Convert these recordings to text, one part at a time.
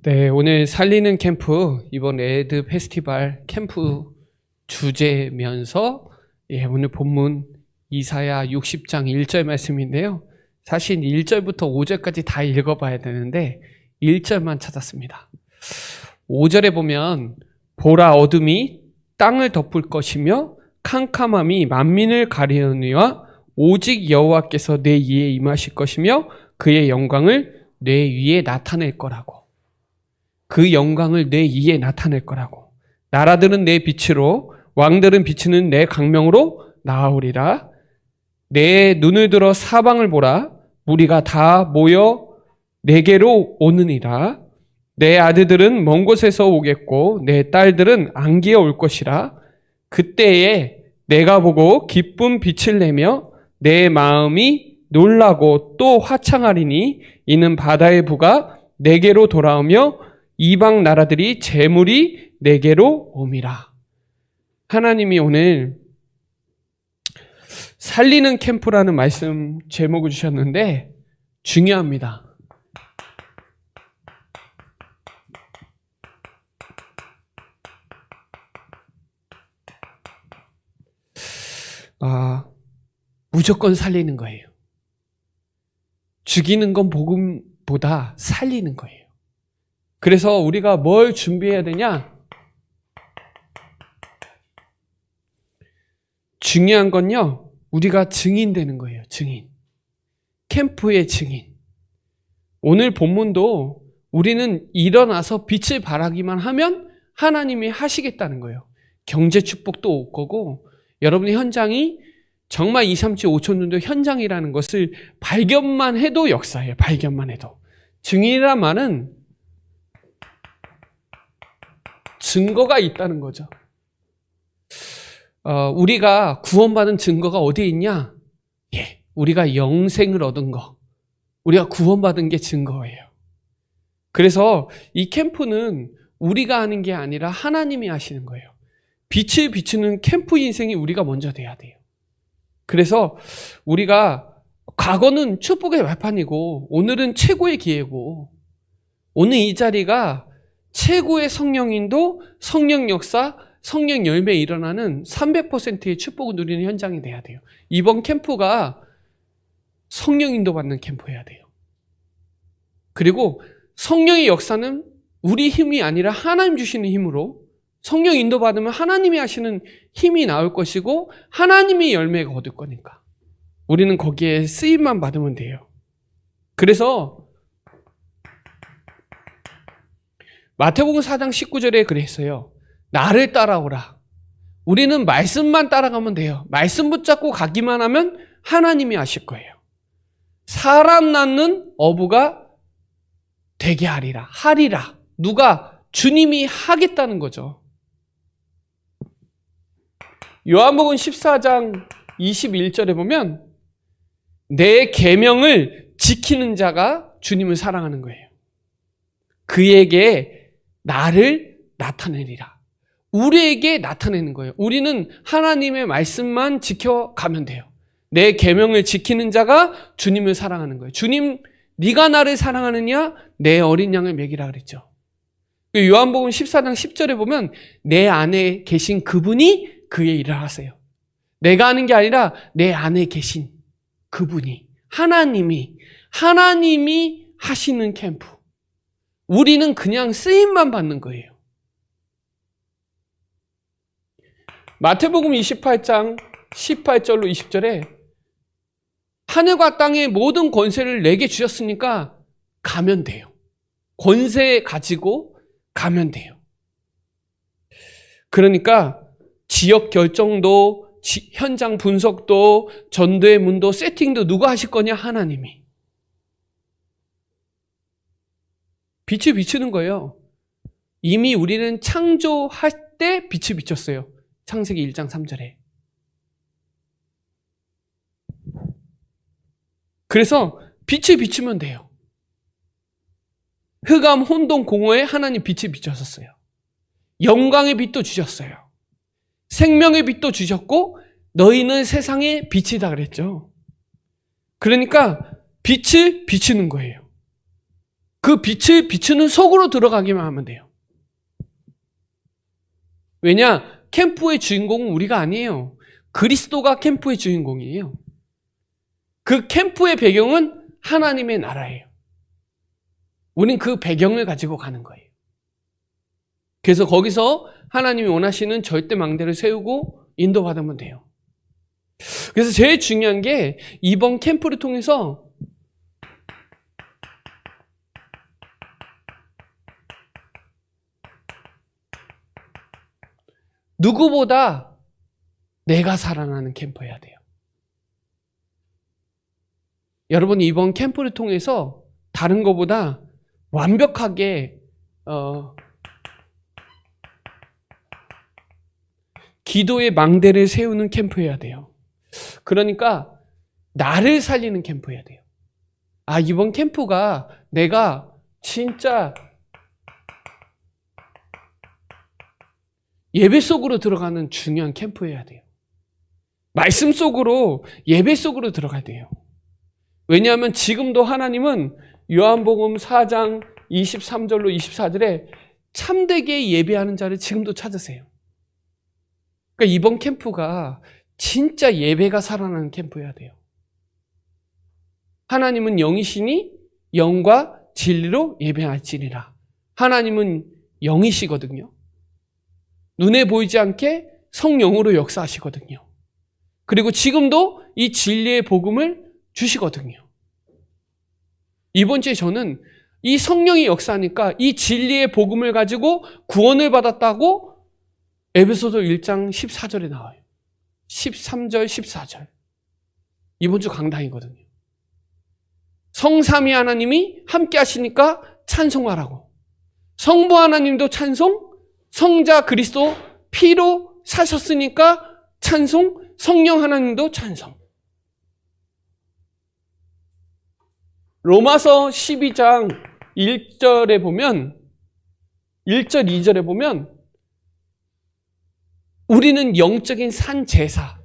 네, 오늘 살리는 캠프, 이번 에드 페스티벌 캠프 주제면서 오늘 본문 이사야 60장 1절 말씀인데요. 사실 1절부터 5절까지 다 읽어봐야 되는데 1절만 찾았습니다. 5절에 보면 보라, 어둠이 땅을 덮을 것이며 캄캄함이 만민을 가리우니와 오직 여호와께서 내 위에 임하실 것이며 그의 영광을 내 위에 나타낼 거라고. 그 영광을 내 위에 나타낼 거라고. 나라들은 내 빛으로, 왕들은 비추는 내 강명으로 나아오리라. 내 눈을 들어 사방을 보라. 무리가 다 모여 내게로 오느니라. 내 아들들은 먼 곳에서 오겠고 내 딸들은 안기어 올 것이라. 그때에 내가 보고 기쁜 빛을 내며 내 마음이 놀라고 또 화창하리니 이는 바다의 부가 내게로 돌아오며 이방 나라들이 재물이 내게로 옴이라. 하나님이 오늘 살리는 캠프라는 말씀 제목을 주셨는데 중요합니다. 무조건 살리는 거예요. 죽이는 건 복음보다 살리는 거예요. 그래서 우리가 뭘 준비해야 되냐? 중요한 건요, 우리가 증인 되는 거예요. 증인. 캠프의 증인. 오늘 본문도 우리는 일어나서 빛을 발하기만 하면 하나님이 하시겠다는 거예요. 경제 축복도 올 거고, 여러분의 현장이 정말 2, 3, 7, 5천 정도 현장이라는 것을 발견만 해도 역사예요. 발견만 해도. 증인이란 말은 증거가 있다는 거죠. 우리가 구원받은 증거가 어디에 있냐? 우리가 영생을 얻은 거. 우리가 구원받은 게 증거예요. 그래서 이 캠프는 우리가 하는 게 아니라 하나님이 하시는 거예요. 빛을 비추는 캠프 인생이 우리가 먼저 돼야 돼요. 그래서 우리가 과거는 축복의 발판이고 오늘은 최고의 기회고 오늘 이 자리가 최고의 성령인도 성령 역사, 성령 열매에 일어나는 300%의 축복을 누리는 현장이 돼야 돼요. 이번 캠프가 성령 인도 받는 캠프여야 돼요. 그리고 성령의 역사는 우리 힘이 아니라 하나님 주시는 힘으로 성령 인도 받으면 하나님이 하시는 힘이 나올 것이고 하나님이 열매가 얻을 거니까 우리는 거기에 쓰임만 받으면 돼요. 그래서 마태복음 4장 19절에 그랬어요. 나를 따라오라. 우리는 말씀만 따라가면 돼요. 말씀 붙잡고 가기만 하면 하나님이 하실 거예요. 사람 낳는 어부가 되게 하리라. 누가? 주님이 하겠다는 거죠. 요한복음 14장 21절에 보면 내 계명을 지키는 자가 주님을 사랑하는 거예요. 그에게 나를 나타내리라. 우리에게 나타내는 거예요. 우리는 하나님의 말씀만 지켜가면 돼요. 내 계명을 지키는 자가 주님을 사랑하는 거예요. 주님, 네가 나를 사랑하느냐? 내 어린 양을 먹이라 그랬죠. 요한복음 14장 10절에 보면 내 안에 계신 그분이 그의 일을 하세요. 내가 하는 게 아니라 내 안에 계신 그분이, 하나님이 하시는 캠프. 우리는 그냥 쓰임만 받는 거예요. 마태복음 28장 18절로 20절에 하늘과 땅의 모든 권세를 내게 주셨으니까 가면 돼요. 권세 가지고 가면 돼요. 그러니까 지역 결정도, 현장 분석도, 전도의 문도, 세팅도 누가 하실 거냐? 하나님이. 빛을 비추는 거예요. 이미 우리는 창조할 때 빛을 비췄어요. 창세기 1장 3절에. 그래서 빛을 비추면 돼요. 흑암, 혼돈, 공허에 하나님 빛을 비추셨어요. 영광의 빛도 주셨어요. 생명의 빛도 주셨고 너희는 세상의 빛이다 그랬죠. 그러니까 빛을 비추는 거예요. 그 빛을 비추는 속으로 들어가기만 하면 돼요. 왜냐? 캠프의 주인공은 우리가 아니에요. 그리스도가 캠프의 주인공이에요. 그 캠프의 배경은 하나님의 나라예요. 우린 그 배경을 가지고 가는 거예요. 그래서 거기서 하나님이 원하시는 절대 망대를 세우고 인도받으면 돼요. 그래서 제일 중요한 게 이번 캠프를 통해서 누구보다 내가 살아나는 캠프여야 돼요. 여러분이 이번 캠프를 통해서 다른 것보다 완벽하게 기도의 망대를 세우는 캠프여야 돼요. 그러니까 나를 살리는 캠프여야 돼요. 아, 이번 캠프가 내가 진짜 예배 속으로 들어가는 중요한 캠프여야 돼요. 말씀 속으로, 예배 속으로 들어가야 돼요. 왜냐하면 지금도 하나님은 요한복음 4장 23절로 24절에 참되게 예배하는 자를 지금도 찾으세요. 그러니까 이번 캠프가 진짜 예배가 살아나는 캠프여야 돼요. 하나님은 영이시니 영과 진리로 예배할지니라. 하나님은 영이시거든요. 눈에 보이지 않게 성령으로 역사하시거든요. 그리고 지금도 이 진리의 복음을 주시거든요. 이번 주에 저는 이 성령이 역사하니까 이 진리의 복음을 가지고 구원을 받았다고 에베소서 1장 14절에 나와요. 13절, 14절. 이번 주 강단이거든요. 성삼위 하나님이 함께 하시니까 찬송하라고. 성부 하나님도 찬송, 성자 그리스도 피로 사셨으니까 찬송, 성령 하나님도 찬송. 로마서 12장 1절에 보면 1절, 2절에 보면 우리는 영적인 산 제사.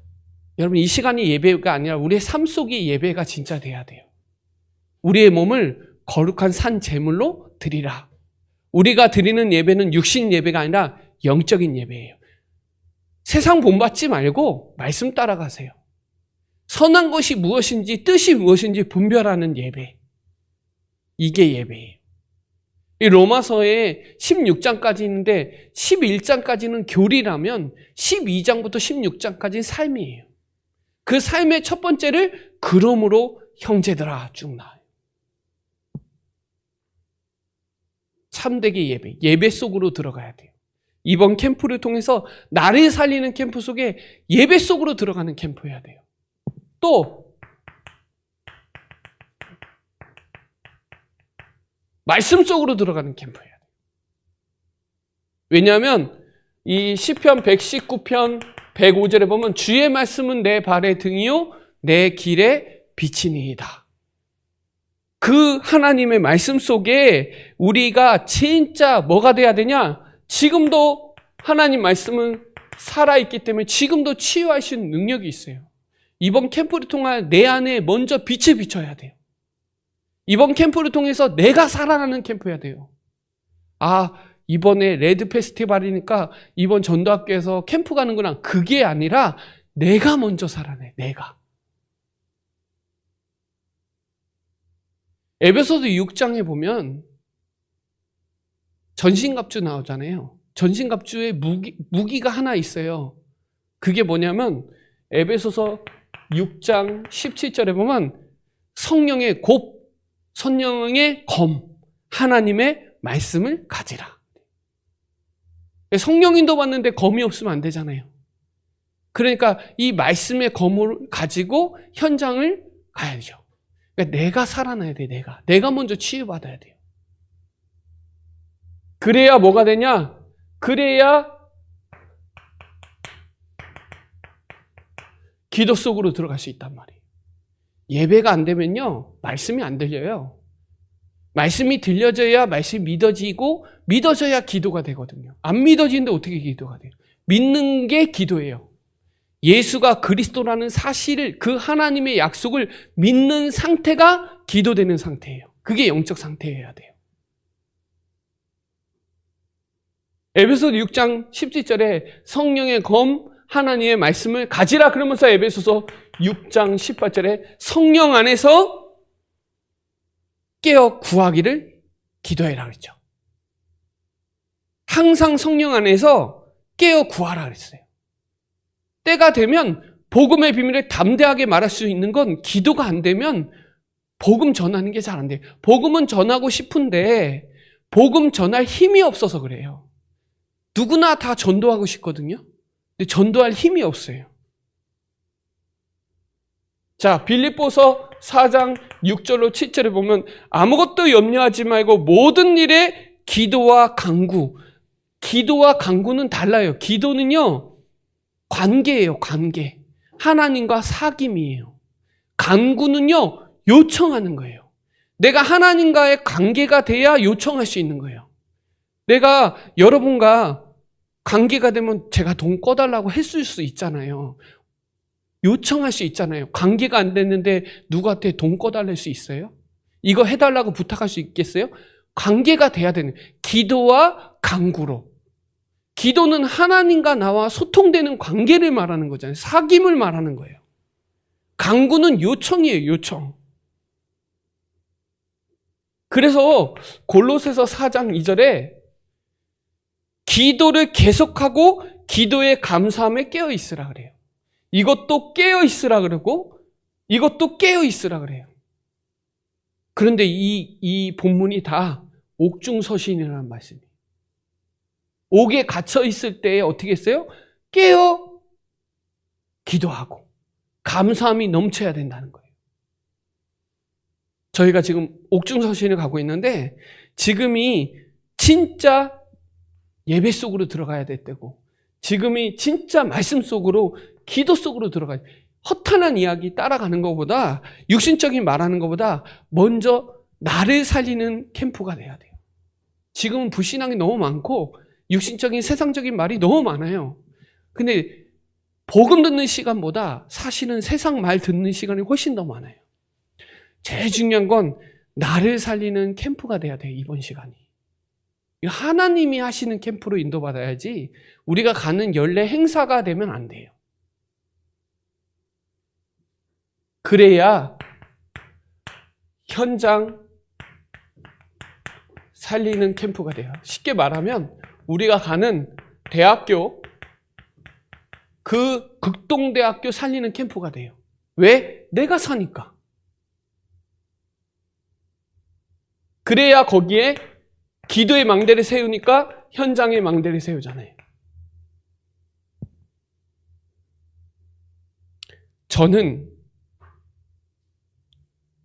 여러분 이 시간이 예배가 아니라 우리의 삶 속의 예배가 진짜 돼야 돼요. 우리의 몸을 거룩한 산 제물로 드리라. 우리가 드리는 예배는 육신 예배가 아니라 영적인 예배예요. 세상 본받지 말고 말씀 따라가세요. 선한 것이 무엇인지 뜻이 무엇인지 분별하는 예배. 이게 예배예요. 이 로마서에 16장까지 있는데 11장까지는 교리라면 12장부터 16장까지는 삶이에요. 그 삶의 첫 번째를 그러므로 형제들아 쭉 나와요. 참되게 예배 속으로 들어가야 돼요. 이번 캠프를 통해서 나를 살리는 캠프 속에 예배 속으로 들어가는 캠프여야 돼요. 또 말씀 속으로 들어가는 캠프여야 돼요. 왜냐하면 이 시편 119편 105절에 보면 주의 말씀은 내 발의 등이요 내 길의 빛이니이다. 그 하나님의 말씀 속에 우리가 진짜 뭐가 돼야 되냐? 지금도 하나님 말씀은 살아있기 때문에 지금도 치유할 수 있는 능력이 있어요. 이번 캠프를 통해 내 안에 먼저 빛을 비춰야 돼요. 이번 캠프를 통해서 내가 살아나는 캠프여야 돼요. 아, 이번에 레드 페스티벌이니까 이번 전도학교에서 캠프 가는구나. 그게 아니라 내가 먼저 살아내. 내가. 에베소서 6장에 보면 전신갑주 나오잖아요. 전신갑주에 무기가 하나 있어요. 그게 뭐냐면 에베소서 6장 17절에 보면 성령의 곱, 성령의 검, 하나님의 말씀을 가지라. 성령인도 받는데 검이 없으면 안 되잖아요. 그러니까 이 말씀의 검을 가지고 현장을 가야죠. 그러니까 내가 살아나야 돼. 내가 먼저 치유받아야 돼요. 그래야 뭐가 되냐? 그래야 기도 속으로 들어갈 수 있단 말이에요. 예배가 안 되면요, 말씀이 안 들려요. 말씀이 들려져야 말씀이 믿어지고 믿어져야 기도가 되거든요. 안 믿어지는데 어떻게 기도가 돼요? 믿는 게 기도예요. 예수가 그리스도라는 사실을, 그 하나님의 약속을 믿는 상태가 기도되는 상태예요. 그게 영적 상태여야 돼요. 에베소서 6장 17절에 성령의 검 하나님의 말씀을 가지라 그러면서 에베소서 6장 18절에 성령 안에서 깨어 구하기를 기도해라 그랬죠. 항상 성령 안에서 깨어 구하라 그랬어요. 때가 되면 복음의 비밀을 담대하게 말할 수 있는 건 기도가 안 되면 복음 전하는 게 잘 안 돼요. 복음은 전하고 싶은데 복음 전할 힘이 없어서 그래요. 누구나 다 전도하고 싶거든요. 근데 전도할 힘이 없어요. 자, 빌립보서 4장 6절로 7절에 보면 아무것도 염려하지 말고 모든 일에 기도와 간구. 기도와 간구는 달라요. 기도는요, 관계예요, 관계. 하나님과 사귐이에요. 간구는요, 요청하는 거예요. 내가 하나님과의 관계가 돼야 요청할 수 있는 거예요. 내가 여러분과 관계가 되면 제가 돈 꺼달라고 했을 수 있잖아요. 요청할 수 있잖아요. 관계가 안 됐는데 누구한테 돈 꺼달랄 수 있어요? 이거 해달라고 부탁할 수 있겠어요? 관계가 돼야 되는, 기도와 간구로. 기도는 하나님과 나와 소통되는 관계를 말하는 거잖아요. 사귐을 말하는 거예요. 간구는 요청이에요, 요청. 그래서 골로새서 4장 2절에 기도를 계속하고 기도의 감사함에 깨어 있으라 그래요. 이것도 깨어 있으라 그러고 이것도 깨어 있으라 그래요. 그런데 이 본문이 다 옥중서신이라는 말씀이에요. 옥에 갇혀 있을 때 어떻게 했어요? 깨어 기도하고 감사함이 넘쳐야 된다는 거예요. 저희가 지금 옥중서신을 가고 있는데 지금이 진짜 예배 속으로 들어가야 될 때고 지금이 진짜 말씀 속으로 기도 속으로 들어가야 돼. 허탄한 이야기 따라가는 것보다 육신적인 말하는 것보다 먼저 나를 살리는 캠프가 돼야 돼요. 지금은 불신앙이 너무 많고 육신적인 세상적인 말이 너무 많아요. 근데 복음 듣는 시간보다 사실은 세상 말 듣는 시간이 훨씬 더 많아요. 제일 중요한 건 나를 살리는 캠프가 돼야 돼요. 이번 시간이. 하나님이 하시는 캠프로 인도받아야지 우리가 가는 연례 행사가 되면 안 돼요. 그래야 현장 살리는 캠프가 돼요. 쉽게 말하면 우리가 가는 대학교, 그 극동대학교 살리는 캠프가 돼요. 왜? 내가 사니까. 그래야 거기에 기도의 망대를 세우니까 현장의 망대를 세우잖아요. 저는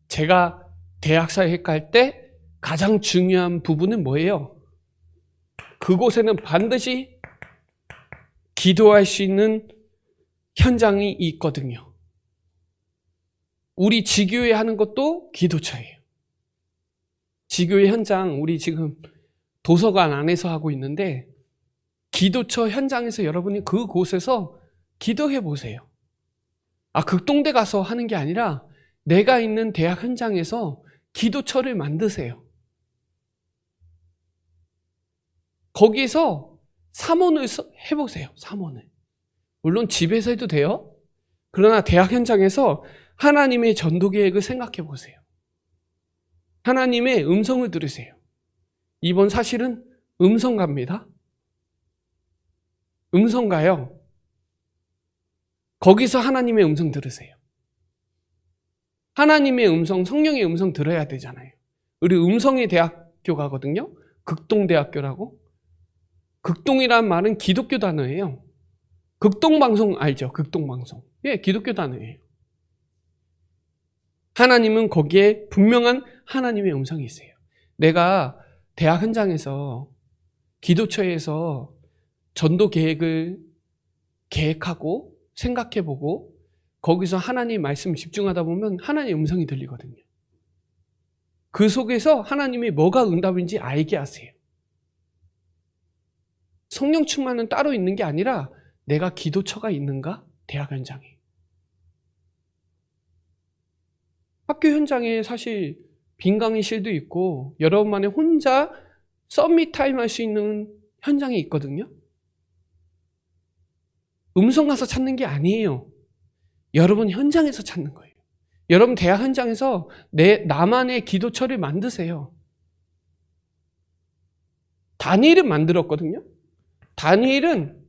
제가 대학사회 갈 때 가장 중요한 부분은 뭐예요? 그곳에는 반드시 기도할 수 있는 현장이 있거든요. 우리 지교회 하는 것도 기도처예요. 지교회 현장, 우리 지금 도서관 안에서 하고 있는데 기도처 현장에서 여러분이 그곳에서 기도해 보세요. 극동대 가서 하는 게 아니라 내가 있는 대학 현장에서 기도처를 만드세요. 거기서 사모를 해보세요. 사모를. 물론 집에서 해도 돼요. 그러나 대학 현장에서 하나님의 전도 계획을 생각해 보세요. 하나님의 음성을 들으세요. 이번 사실은 음성가입니다. 음성가요. 거기서 하나님의 음성 들으세요. 하나님의 음성, 성령의 음성 들어야 되잖아요. 우리 음성의 대학교 가거든요. 극동대학교라고. 극동이란 말은 기독교 단어예요. 극동방송 알죠? 극동방송. 예, 기독교 단어예요. 하나님은 거기에 분명한 하나님의 음성이 있어요. 내가 대학 현장에서 기도처에서 전도 계획을 계획하고 생각해보고 거기서 하나님 말씀 집중하다 보면 하나님의 음성이 들리거든요. 그 속에서 하나님이 뭐가 응답인지 알게 하세요. 성령 충만은 따로 있는 게 아니라 내가 기도처가 있는가? 대학 현장에. 학교 현장에 사실 빈 강의실도 있고 여러분만의 혼자 서밋 타임 할 수 있는 현장에 있거든요. 음성 가서 찾는 게 아니에요. 여러분 현장에서 찾는 거예요. 여러분 대학 현장에서 나만의 기도처를 만드세요. 다니엘은 만들었거든요. 다니엘은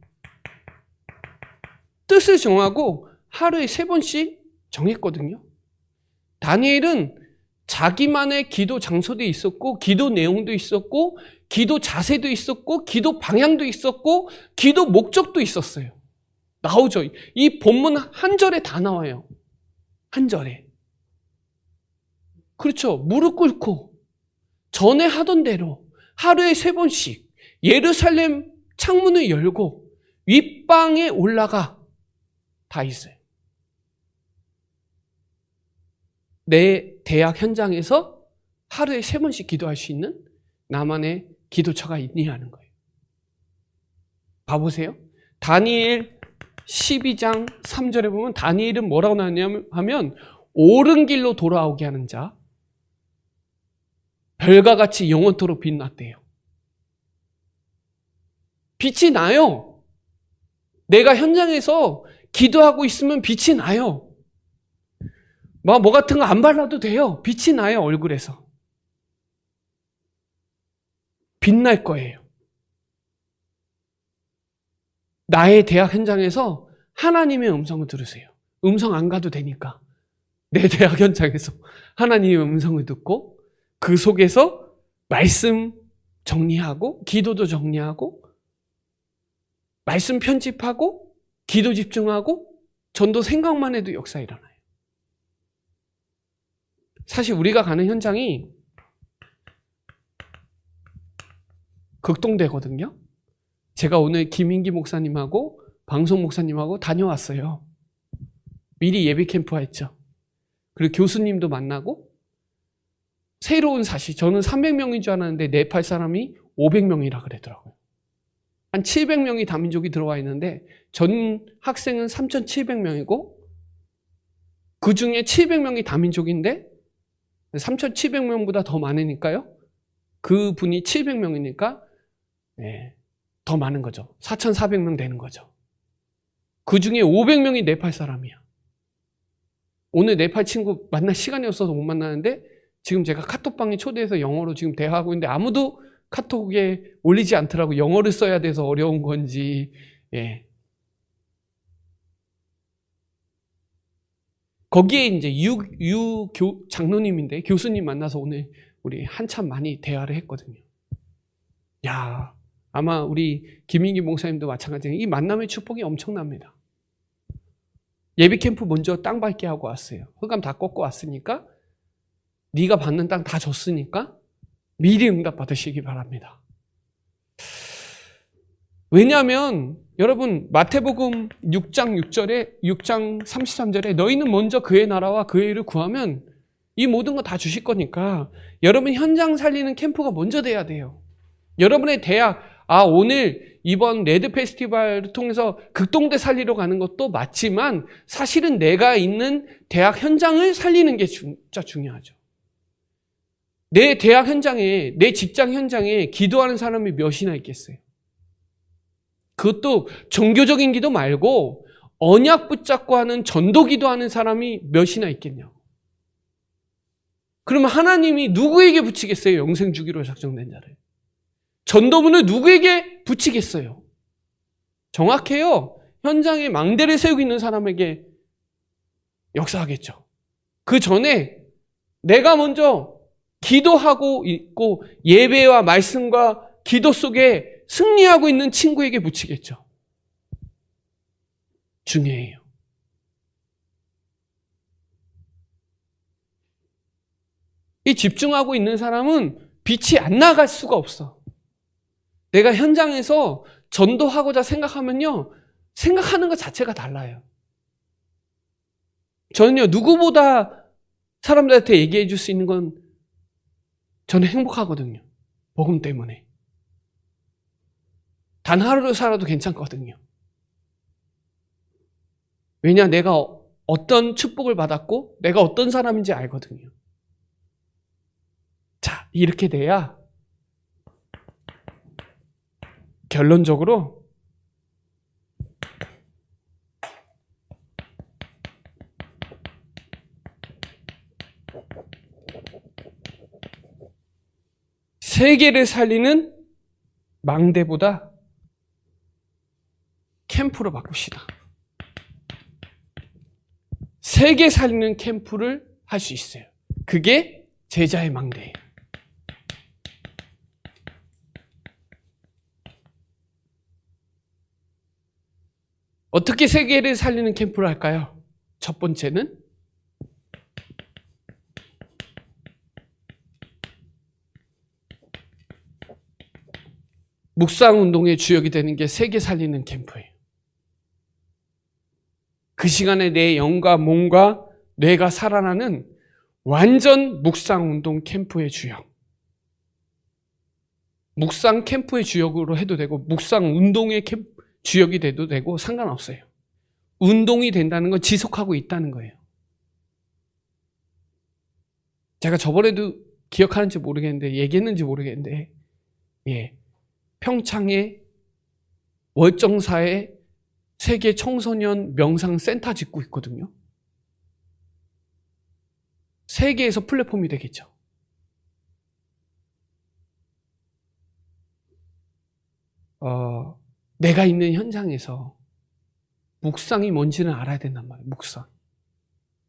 뜻을 정하고 하루에 3번씩 정했거든요. 다니엘은 자기만의 기도 장소도 있었고, 기도 내용도 있었고, 기도 자세도 있었고, 기도 방향도 있었고, 기도 목적도 있었어요. 나오죠. 이 본문 한 절에 다 나와요. 한 절에. 그렇죠. 무릎 꿇고 전에 하던 대로 하루에 3번씩 예루살렘 창문을 열고 윗방에 올라가 다 있어요. 내 대학 현장에서 하루에 3번씩 기도할 수 있는 나만의 기도처가 있니 하는 거예요. 봐보세요. 다니엘 12장 3절에 보면 다니엘은 뭐라고 나왔냐면 하면 옳은 길로 돌아오게 하는 자, 별과 같이 영원토록 빛났대요. 빛이 나요. 내가 현장에서 기도하고 있으면 빛이 나요. 뭐 같은 거 안 발라도 돼요. 빛이 나요, 얼굴에서. 빛날 거예요. 나의 대학 현장에서 하나님의 음성을 들으세요. 음성 안 가도 되니까. 내 대학 현장에서 하나님의 음성을 듣고 그 속에서 말씀 정리하고 기도도 정리하고 말씀 편집하고 기도 집중하고 전도 생각만 해도 역사 일어나요. 사실 우리가 가는 현장이 극동대거든요. 제가 오늘 김인기 목사님하고 방송 목사님하고 다녀왔어요. 미리 예비 캠프화 했죠. 그리고 교수님도 만나고 새로운 사실, 저는 300명인 줄 알았는데 네팔 사람이 500명이라 그러더라고요. 한 700명이 다민족이 들어와 있는데 전 학생은 3,700명이고 그 중에 700명이 다민족인데 3,700명보다 더 많으니까요. 그 분이 700명이니까 더 많은 거죠. 4,400명 되는 거죠. 그 중에 500명이 네팔 사람이야. 오늘 네팔 친구 만날 시간이 없어서 못 만나는데 지금 제가 카톡방에 초대해서 영어로 지금 대화하고 있는데 아무도 카톡에 올리지 않더라고. 영어를 써야 돼서 어려운 건지. 거기에 이제 장로님인데 교수님 만나서 오늘 우리 한참 많이 대화를 했거든요. 야, 아마 우리 김인기 목사님도 마찬가지예요. 이 만남의 축복이 엄청납니다. 예비 캠프 먼저 땅 밟게 하고 왔어요. 흑암 다 꺾고 왔으니까 네가 받는 땅 다 줬으니까 미리 응답 받으시기 바랍니다. 왜냐하면 여러분 마태복음 6장 33절에 너희는 먼저 그의 나라와 그의 일을 구하면 이 모든 거 다 주실 거니까 여러분 현장 살리는 캠프가 먼저 돼야 돼요. 여러분의 대학, 오늘 이번 레드 페스티벌을 통해서 극동대 살리러 가는 것도 맞지만 사실은 내가 있는 대학 현장을 살리는 게 진짜 중요하죠. 내 대학 현장에, 내 직장 현장에 기도하는 사람이 몇이나 있겠어요? 그것도 종교적인 기도 말고 언약 붙잡고 하는 전도 기도하는 사람이 몇이나 있겠냐고. 그러면 하나님이 누구에게 붙이겠어요? 영생 주기로 작정된 자를. 전도문을 누구에게 붙이겠어요? 정확해요. 현장에 망대를 세우고 있는 사람에게 역사하겠죠. 그 전에 내가 먼저 기도하고 있고 예배와 말씀과 기도 속에 승리하고 있는 친구에게 붙이겠죠. 중요해요. 이 집중하고 있는 사람은 빛이 안 나갈 수가 없어. 내가 현장에서 전도하고자 생각하면요, 생각하는 것 자체가 달라요. 저는요, 누구보다 사람들한테 얘기해 줄 수 있는 건 저는 행복하거든요. 복음 때문에. 단 하루 살아도 괜찮거든요. 왜냐, 내가 어떤 축복을 받았고 내가 어떤 사람인지 알거든요. 자, 이렇게 돼야 결론적으로 세계를 살리는 망대보다 캠프로 바꿉시다. 세계 살리는 캠프를 할 수 있어요. 그게 제자의 망대예요. 어떻게 세계를 살리는 캠프를 할까요? 첫 번째는 묵상운동의 주역이 되는 게 세계 살리는 캠프예요. 그 시간에 내 영과 몸과 뇌가 살아나는 완전 묵상운동 캠프의 주역. 묵상 캠프의 주역으로 해도 되고 묵상운동의 주역이 돼도 되고 상관없어요. 운동이 된다는 건 지속하고 있다는 거예요. 제가 저번에도 기억하는지 모르겠는데 얘기했는지 모르겠는데 평창에 월정사에 세계 청소년 명상센터 짓고 있거든요. 세계에서 플랫폼이 되겠죠. 내가 있는 현장에서 묵상이 뭔지는 알아야 된단 말이에요.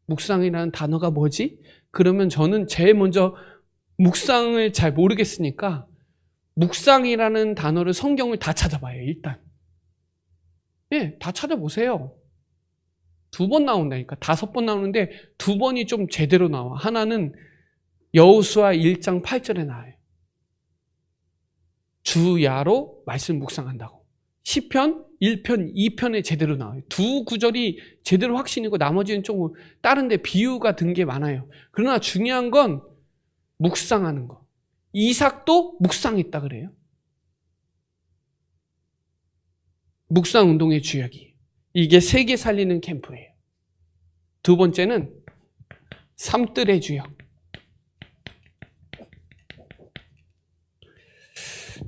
묵상이라는 단어가 뭐지? 그러면 저는 제일 먼저 묵상을 잘 모르겠으니까 묵상이라는 단어를 성경을 다 찾아봐요. 일단 다 찾아보세요. 2번 나온다니까. 5번 나오는데 2번이 좀 제대로 나와. 하나는 여호수아 1장 8절에 나와요. 주야로 말씀 묵상한다고. 시편 1편 2편에 제대로 나와요. 2 구절이 제대로 확신이고 나머지는 좀 다른데 비유가 든 게 많아요. 그러나 중요한 건 묵상하는 거. 이삭도 묵상했다 그래요. 묵상 운동의 주역이. 이게 세계 살리는 캠프예요. 두 번째는 삶들의 주역.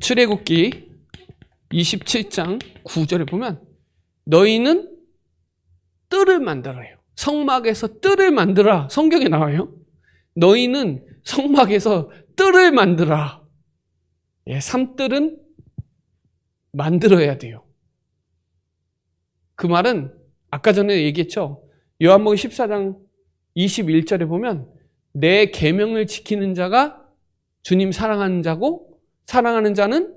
출애굽기 27장 9절에 보면 너희는 뜰을 만들어요. 성막에서 뜰을 만들어. 성경에 나와요. 너희는 성막에서 뜰을 만들어. 삶뜰은 만들어야 돼요. 그 말은 아까 전에 얘기했죠. 요한복음 14장 21절에 보면 내 계명을 지키는 자가 주님 사랑하는 자고 사랑하는 자는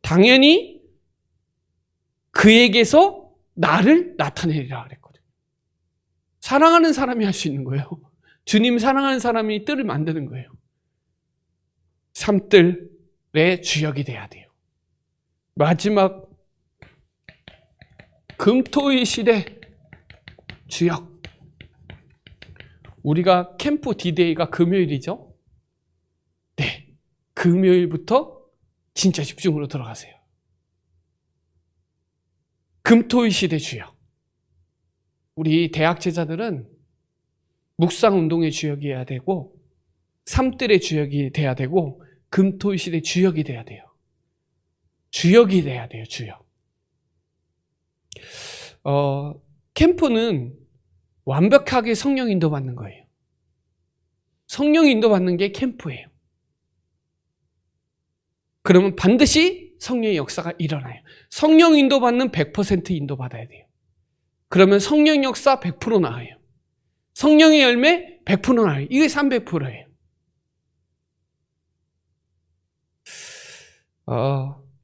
당연히 그에게서 나를 나타내리라 그랬거든요. 사랑하는 사람이 할 수 있는 거예요. 주님 사랑하는 사람이 뜰을 만드는 거예요. 삶뜰의 주역이 돼야 돼요. 마지막 금토의 시대 주역. 우리가 캠프 D-Day가 금요일이죠? 네. 금요일부터 진짜 집중으로 들어가세요. 금토의 시대 주역. 우리 대학 제자들은 묵상 운동의 주역이어야 되고 삶들의 주역이 돼야 되고 금토의 시대 주역이 돼야 돼요. 주역이 돼야 돼요. 주역. 캠프는 완벽하게 성령 인도 받는 거예요. 성령 인도 받는 게 캠프예요. 그러면 반드시 성령의 역사가 일어나요. 성령 인도 받는 100% 인도 받아야 돼요. 그러면 성령 역사 100% 나와요. 성령의 열매 100% 나와요. 이게 300%예요.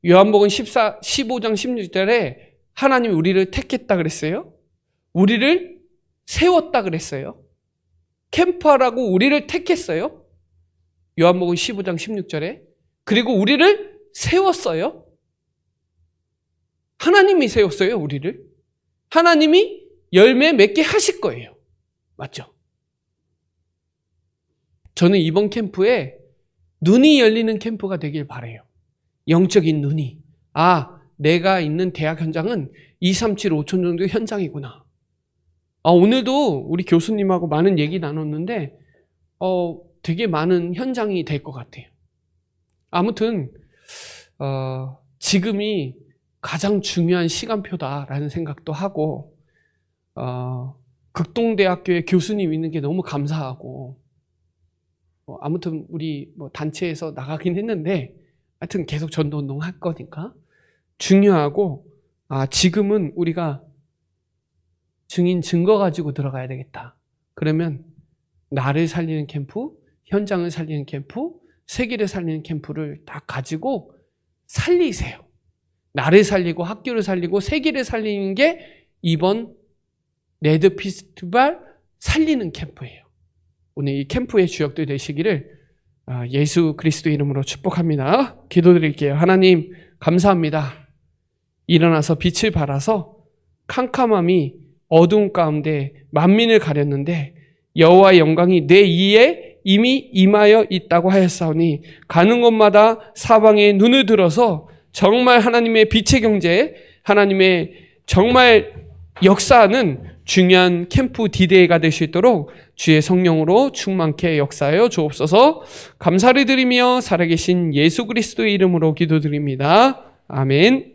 요한복음 15장 16절에 하나님이 우리를 택했다 그랬어요. 우리를 세웠다 그랬어요. 캠프하라고 우리를 택했어요. 요한복음 15장 16절에. 그리고 우리를 세웠어요. 하나님이 세웠어요. 우리를. 하나님이 열매 맺게 하실 거예요. 맞죠? 저는 이번 캠프에 눈이 열리는 캠프가 되길 바라요. 영적인 눈이. 내가 있는 대학 현장은 237 5천 정도 현장이구나. 오늘도 우리 교수님하고 많은 얘기 나눴는데 되게 많은 현장이 될 것 같아요. 아무튼 지금이 가장 중요한 시간표다라는 생각도 하고, 극동대학교에 교수님 있는 게 너무 감사하고, 아무튼 우리 단체에서 나가긴 했는데, 하여튼 계속 전도운동 할 거니까 중요하고, 지금은 우리가 증인 증거 가지고 들어가야 되겠다. 그러면 나를 살리는 캠프, 현장을 살리는 캠프, 세계를 살리는 캠프를 다 가지고 살리세요. 나를 살리고 학교를 살리고 세계를 살리는 게 이번 레드 페스티벌 살리는 캠프예요. 오늘 이 캠프의 주역들 되시기를 예수 그리스도 이름으로 축복합니다. 기도드릴게요. 하나님 감사합니다. 일어나서 빛을 발하서 캄캄함이 어두운 가운데 만민을 가렸는데 여호와의 영광이 내 이에 이미 임하여 있다고 하였사오니 가는 곳마다 사방에 눈을 들어서 정말 하나님의 빛의 경제, 하나님의 정말 역사하는 중요한 캠프 디데이가 될 수 있도록 주의 성령으로 충만케 역사하여 주옵소서. 감사를 드리며 살아계신 예수 그리스도의 이름으로 기도드립니다. 아멘.